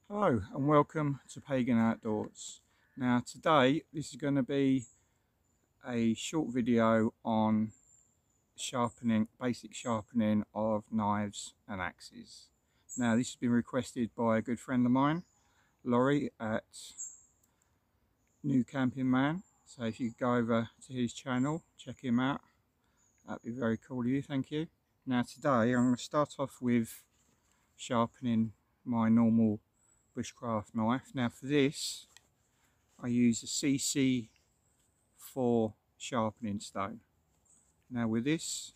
Hello and welcome to Pagan Outdoors. Now today this is going to be a short video on sharpening, basic sharpening of knives and axes. Now this has been requested by a good friend of mine, Laurie at New Camping Man. So if you go over to his channel, check him out, that'd be very cool of you, thank you. Now today I'm going to start off with sharpening my normal bushcraft knife. Now for this I use a CC4 sharpening stone. Now with this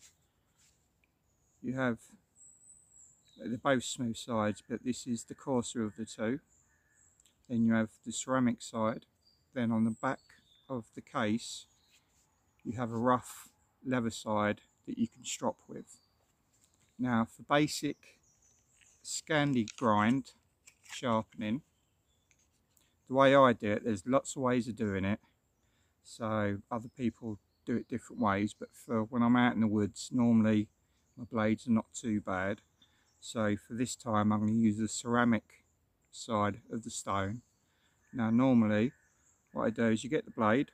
you have, they're both smooth sides, but this is the coarser of the two. Then you have the ceramic side. Then on the back of the case you have a rough leather side that you can strop with. Now for basic Scandi grind sharpening, the way I do it, there's lots of ways of doing it, so other people do it different ways, but for when I'm out in the woods, normally my blades are not too bad. So for this time I'm going to use the ceramic side of the stone. Now normally what I do is you get the blade,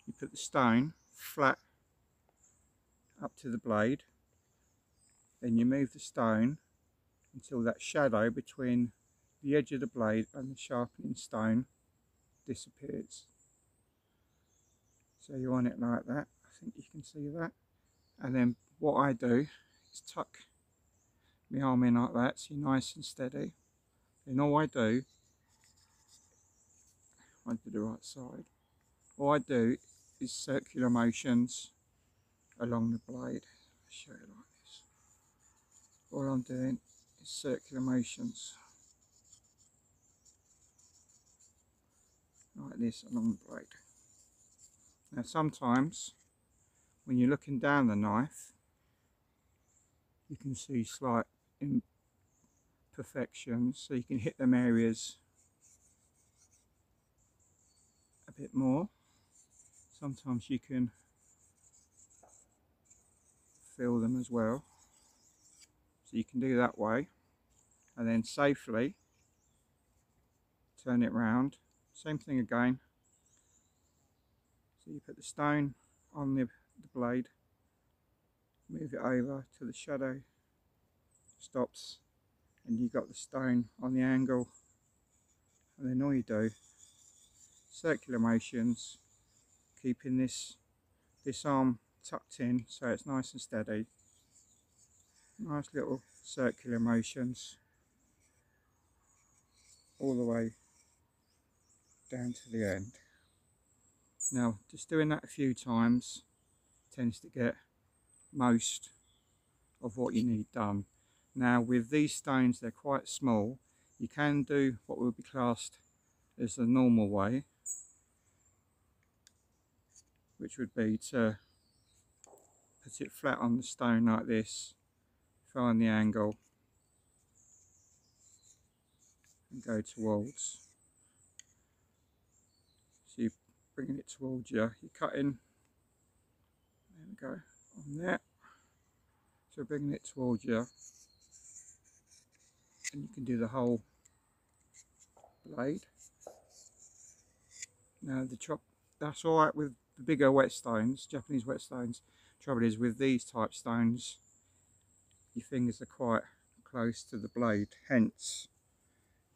you put the stone flat up to the blade, then you move the stone until that shadow between the edge of the blade and the sharpening stone disappears. So you want it like that, I think you can see that. And then what I do is tuck my arm in like that, so you're nice and steady. Then all I do the right side. All I do is circular motions along the blade. I'll show you like this. All I'm doing is circular motions like this along the blade. Now sometimes when you're looking down the knife you can see slight imperfections, so you can hit them areas a bit more. Sometimes you can feel them as well, so you can do that way, and then safely turn it round. Same thing again. So you put the stone on the blade, move it over till the shadow stops, and you've got the stone on the angle, and then all you do, circular motions, keeping this arm tucked in so it's nice and steady. Nice little circular motions all the way down to the end. Now just doing that a few times tends to get most of what you need done. Now with these stones, they're quite small. You can do what would be classed as the normal way, which would be to put it flat on the stone like this, find the angle and go towards. So you're bringing it towards you, you're cutting, there we go, on there. So bringing it towards you, and you can do the whole blade. Now that's alright with the bigger whetstones, Japanese whetstones. Trouble is with these type stones, your fingers are quite close to the blade, hence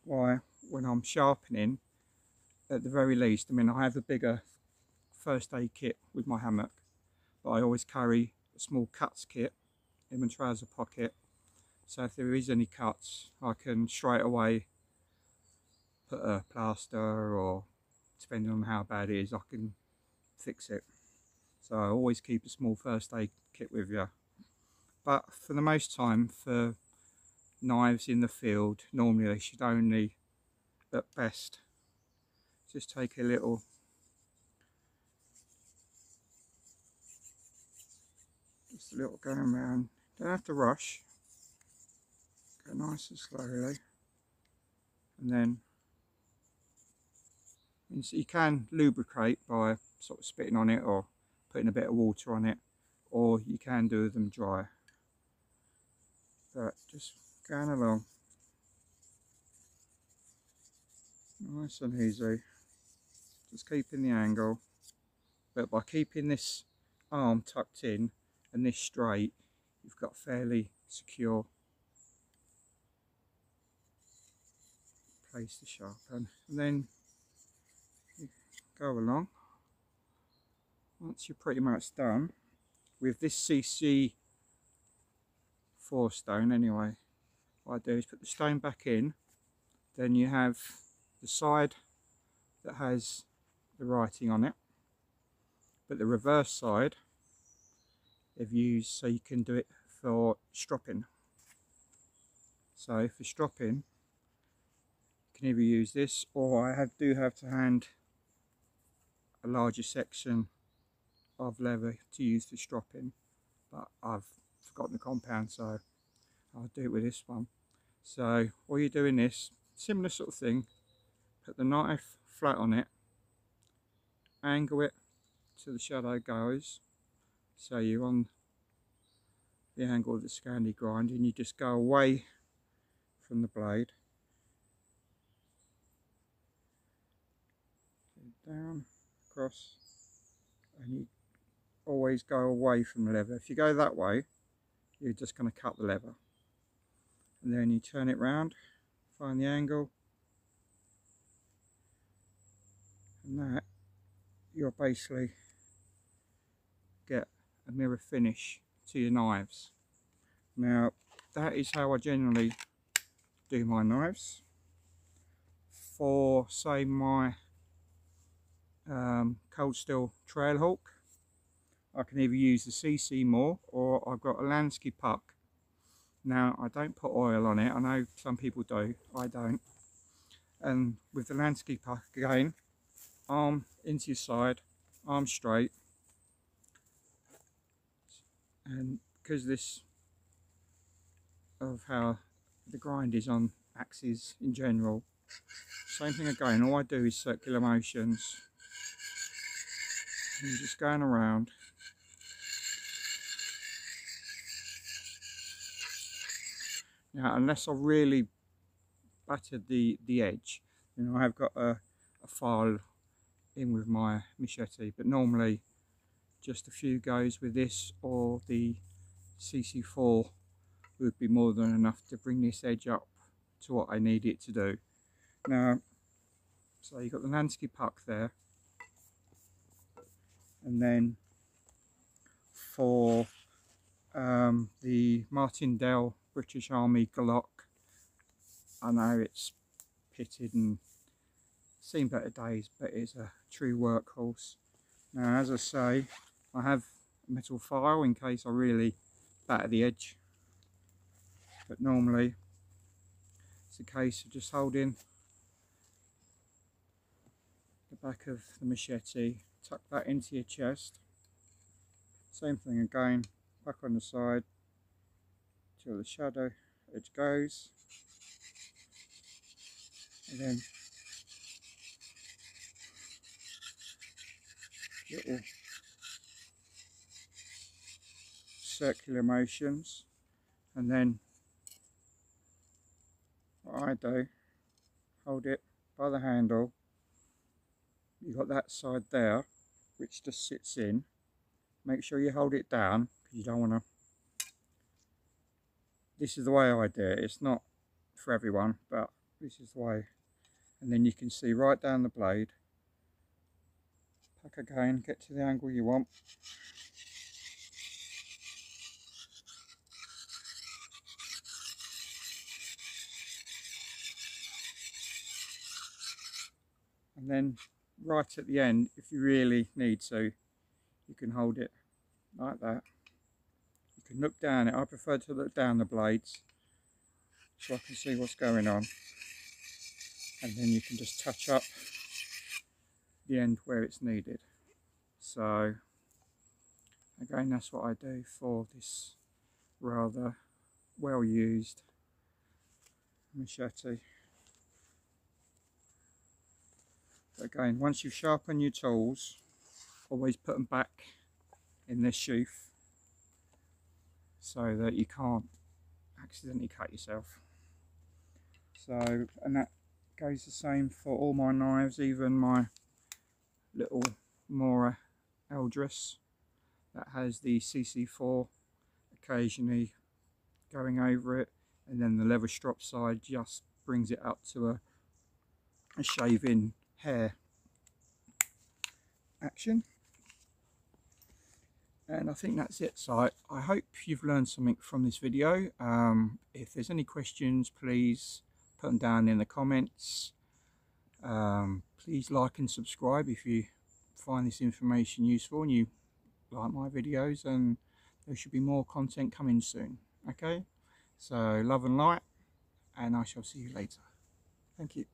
why when I'm sharpening, at the very least, I mean I have a bigger first aid kit with my hammock, but I always carry a small cuts kit in my trouser pocket, so if there is any cuts I can straight away put a plaster, or depending on how bad it is I can fix it. So I always keep a small first aid kit with you. But for the most time, for knives in the field, normally they should only, at best, just take a little going round. Don't have to rush, go nice and slowly, and then you can lubricate by sort of spitting on it or putting a bit of water on it, or you can do them dry. But just going along. Nice and easy, just keeping the angle, but by keeping this arm tucked in and this straight, you've got fairly secure place to sharpen. And then you go along. Once you're pretty much done with this CC4 stone anyway, what I do is put the stone back in, then you have the side that has the writing on it, but the reverse side they've used so you can do it for stropping. So for stropping you can either use this, or I do have to hand a larger section of leather to use for stropping, but I've forgotten the compound, so I'll do it with this one. So while you're doing this, similar sort of thing, put the knife flat on it, angle it to the shadow goes, so you're on the angle of the Scandi grind, and you just go away from the blade, down, across, and you always go away from the leather. If you go that way, you're just going to cut the leather, and then you turn it round, find the angle, and that you'll basically get a mirror finish to your knives. Now that is how I generally do my knives. For say my cold steel trailhawk, I can either use the CC more, or I've got a Lansky puck. Now I don't put oil on it, I know some people do, I don't. And with the Lansky puck again, arm into your side, arm straight, and because this of how the grind is on axes in general, same thing again, all I do is circular motions, and just going around. Now unless I really battered the edge, you know, I have got a file in with my machete, but normally just a few goes with this or the CC4 would be more than enough to bring this edge up to what I need it to do. Now, so you've got the Lansky puck there, and then for the Martindale British Army Glock, I know it's pitted and seen better days, but it's a true workhorse. Now as I say, I have a metal file in case I really batter the edge, but normally it's a case of just holding the back of the machete, tuck that into your chest, same thing again, back on the side till the shadow edge goes, and then little circular motions, and then what I do, hold it by the handle, you've got that side there which just sits in, make sure you hold it down because you don't want to, this is the way I do it, it's not for everyone but this is the way, and then you can see right down the blade, pack again, get to the angle you want, and then right at the end, if you really need to, you can hold it like that. You can look down it, I prefer to look down the blades so I can see what's going on, and then you can just touch up the end where it's needed. So again, that's what I do for this rather well used machete. Again, once you sharpen your tools, always put them back in this sheath so that you can't accidentally cut yourself. So, and that Goes the same for all my knives, even my little Mora Eldris that has the CC4 occasionally going over it, and then the leather strop side just brings it up to a shaving hair action. And I think that's it. So I hope you've learned something from this video. If there's any questions, please put them down in the comments. Please like and subscribe if you find this information useful and you like my videos, and there should be more content coming soon. Okay, so love and light, and I shall see you later. Thank you.